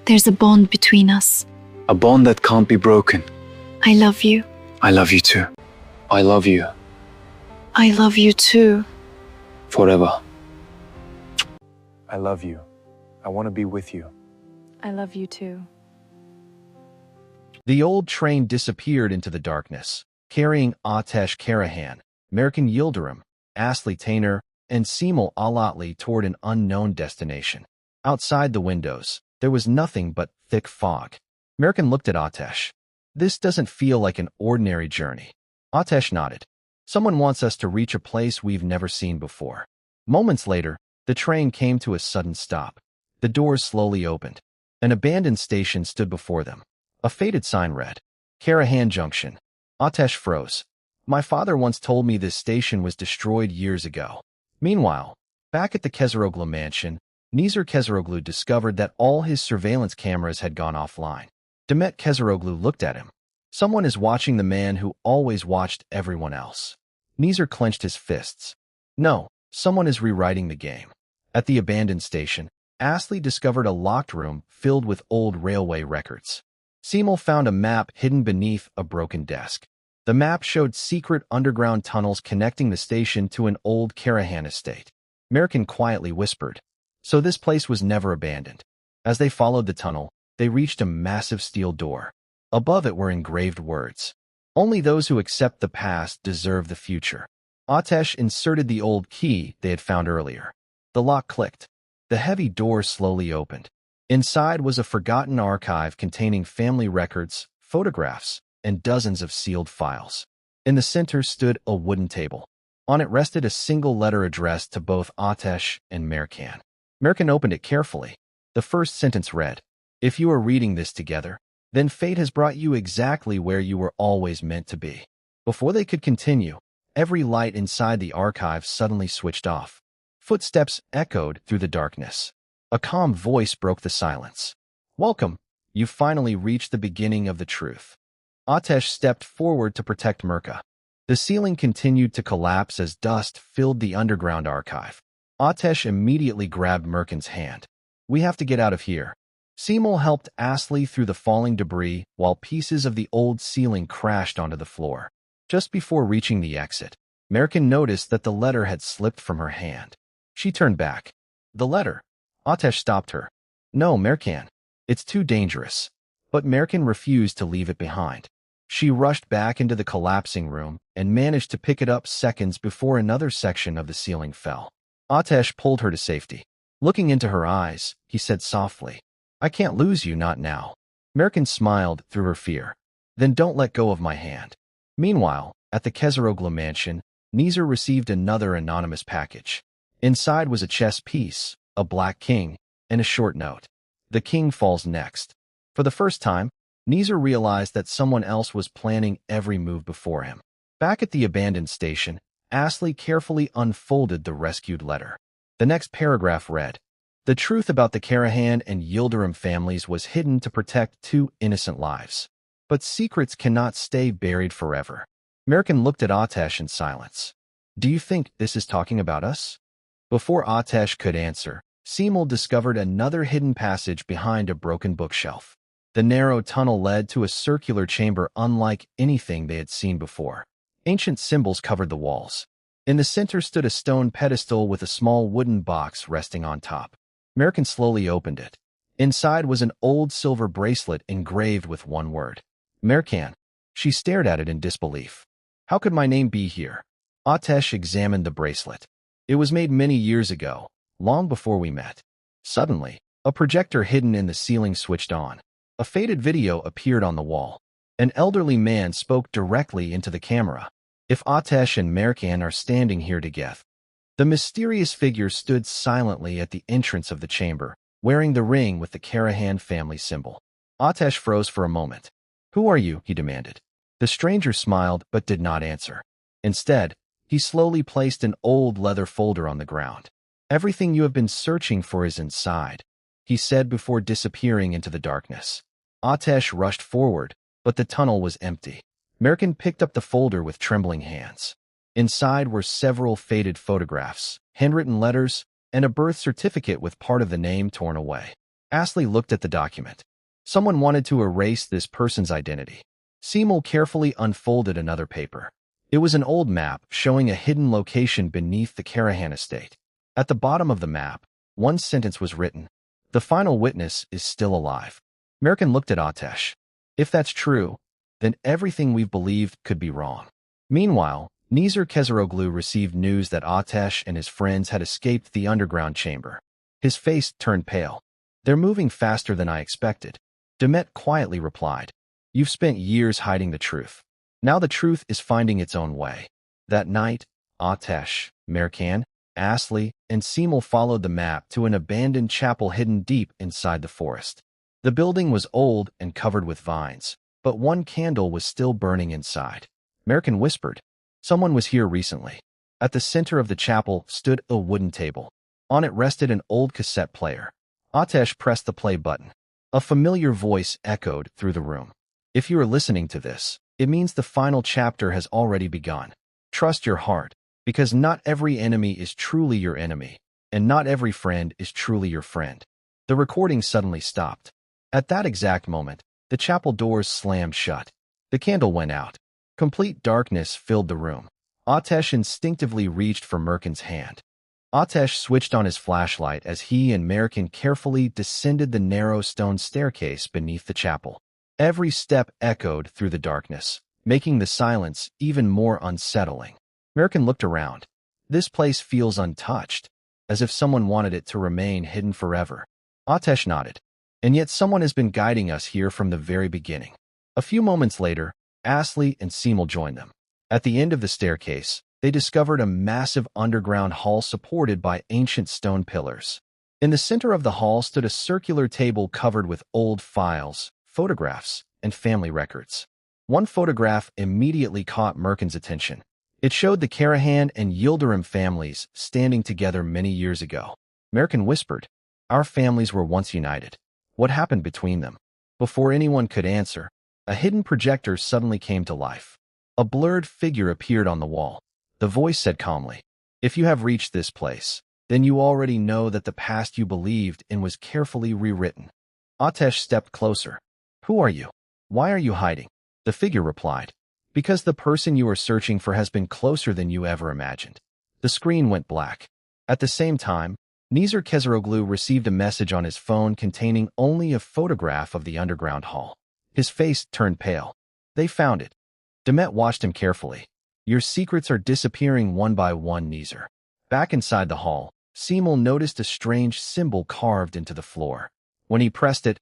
There's a bond between us. A bond that can't be broken. I love you. I love you too. I love you. I love you too. Forever. I love you. I want to be with you. I love you too. The old train disappeared into the darkness, carrying Ateş Karahan, Mercan Yıldırım, Aslı Taner, and Cemal Ahlatlı toward an unknown destination. Outside the windows, there was nothing but thick fog. Mercan looked at Ateş. This doesn't feel like an ordinary journey. Ateş nodded. Someone wants us to reach a place we've never seen before. Moments later, the train came to a sudden stop. The doors slowly opened. An abandoned station stood before them. A faded sign read, Karahan Junction. Ateş froze. My father once told me this station was destroyed years ago. Meanwhile, back at the Keseroğlu mansion, Nezir Keseroğlu discovered that all his surveillance cameras had gone offline. Demet Keseroğlu looked at him. Someone is watching the man who always watched everyone else. Nezir clenched his fists. No, someone is rewriting the game. At the abandoned station, Aslı discovered a locked room filled with old railway records. Cemal found a map hidden beneath a broken desk. The map showed secret underground tunnels connecting the station to an old Karahan estate. Mercan quietly whispered, so this place was never abandoned. As they followed the tunnel, they reached a massive steel door. Above it were engraved words. Only those who accept the past deserve the future. Ateş inserted the old key they had found earlier. The lock clicked. The heavy door slowly opened. Inside was a forgotten archive containing family records, photographs, and dozens of sealed files. In the center stood a wooden table. On it rested a single letter addressed to both Ateş and Mercan. Mercan opened it carefully. The first sentence read, if you are reading this together, then fate has brought you exactly where you were always meant to be. Before they could continue, every light inside the archive suddenly switched off. Footsteps echoed through the darkness. A calm voice broke the silence. Welcome. You've finally reached the beginning of the truth. Ateş stepped forward to protect Merca. The ceiling continued to collapse as dust filled the underground archive. Ateş immediately grabbed Mercan's hand. We have to get out of here. Cemal helped Aslı through the falling debris while pieces of the old ceiling crashed onto the floor. Just before reaching the exit, Mercan noticed that the letter had slipped from her hand. She turned back. The letter. Ateş stopped her. No, Mercan. It's too dangerous. But Mercan refused to leave it behind. She rushed back into the collapsing room and managed to pick it up seconds before another section of the ceiling fell. Ateş pulled her to safety. Looking into her eyes, he said softly, I can't lose you, not now. Mercan smiled through her fear. Then don't let go of my hand. Meanwhile, at the Keseroğlu mansion, Nezir received another anonymous package. Inside was a chess piece, a black king, and a short note. The king falls next. For the first time, Nezir realized that someone else was planning every move before him. Back at the abandoned station, Aslı carefully unfolded the rescued letter. The next paragraph read, the truth about the Karahan and Yıldırım families was hidden to protect two innocent lives. But secrets cannot stay buried forever. Mercan looked at Ateş in silence. Do you think this is talking about us? Before Ateş could answer, Cemal discovered another hidden passage behind a broken bookshelf. The narrow tunnel led to a circular chamber unlike anything they had seen before. Ancient symbols covered the walls. In the center stood a stone pedestal with a small wooden box resting on top. Mercan slowly opened it. Inside was an old silver bracelet engraved with one word. Mercan. She stared at it in disbelief. How could my name be here? Ateş examined the bracelet. It was made many years ago, long before we met. Suddenly, a projector hidden in the ceiling switched on. A faded video appeared on the wall. An elderly man spoke directly into the camera. If Ateş and Mercan are standing here together. The mysterious figure stood silently at the entrance of the chamber, wearing the ring with the Karahan family symbol. Ateş froze for a moment. Who are you? He demanded. The stranger smiled but did not answer. Instead, he slowly placed an old leather folder on the ground. Everything you have been searching for is inside, he said before disappearing into the darkness. Ateş rushed forward, but the tunnel was empty. Mercan picked up the folder with trembling hands. Inside were several faded photographs, handwritten letters, and a birth certificate with part of the name torn away. Astley looked at the document. Someone wanted to erase this person's identity. Cemal carefully unfolded another paper. It was an old map showing a hidden location beneath the Karahan estate. At the bottom of the map, one sentence was written: "The final witness is still alive." Mercan looked at Ateş. If that's true, then everything we've believed could be wrong. Meanwhile, Nezir Keseroğlu received news that Ateş and his friends had escaped the underground chamber. His face turned pale. "They're moving faster than I expected," Demet quietly replied. "You've spent years hiding the truth. Now the truth is finding its own way." That night, Ateş, Mercan, Aslı, and Cemal followed the map to an abandoned chapel hidden deep inside the forest. The building was old and covered with vines, but one candle was still burning inside. Mercan whispered, "Someone was here recently." At the center of the chapel stood a wooden table. On it rested an old cassette player. Ateş pressed the play button. A familiar voice echoed through the room. "If you are listening to this, it means the final chapter has already begun. Trust your heart, because not every enemy is truly your enemy, and not every friend is truly your friend." The recording suddenly stopped. At that exact moment, the chapel doors slammed shut. The candle went out. Complete darkness filled the room. Ateş instinctively reached for Mercan's hand. Ateş switched on his flashlight as he and Mercan carefully descended the narrow stone staircase beneath the chapel. Every step echoed through the darkness, making the silence even more unsettling. Mercan looked around. This place feels untouched, as if someone wanted it to remain hidden forever. Ateş nodded. "And yet someone has been guiding us here from the very beginning." A few moments later, Astley and Cemal joined them. At the end of the staircase, they discovered a massive underground hall supported by ancient stone pillars. In the center of the hall stood a circular table covered with old files, photographs, and family records. One photograph immediately caught Mercan's attention. It showed the Karahan and Yıldırım families standing together many years ago. Mercan whispered, "Our families were once united. What happened between them?" Before anyone could answer, a hidden projector suddenly came to life. A blurred figure appeared on the wall. The voice said calmly, "If you have reached this place, then you already know that the past you believed in was carefully rewritten." Ateş stepped closer. "Who are you? Why are you hiding?" The figure replied, "Because the person you are searching for has been closer than you ever imagined." The screen went black. At the same time, Nezir Keseroğlu received a message on his phone containing only a photograph of the underground hall. His face turned pale. "They found it." Demet watched him carefully. "Your secrets are disappearing one by one, Nezir." Back inside the hall, Cemal noticed a strange symbol carved into the floor. When he pressed it,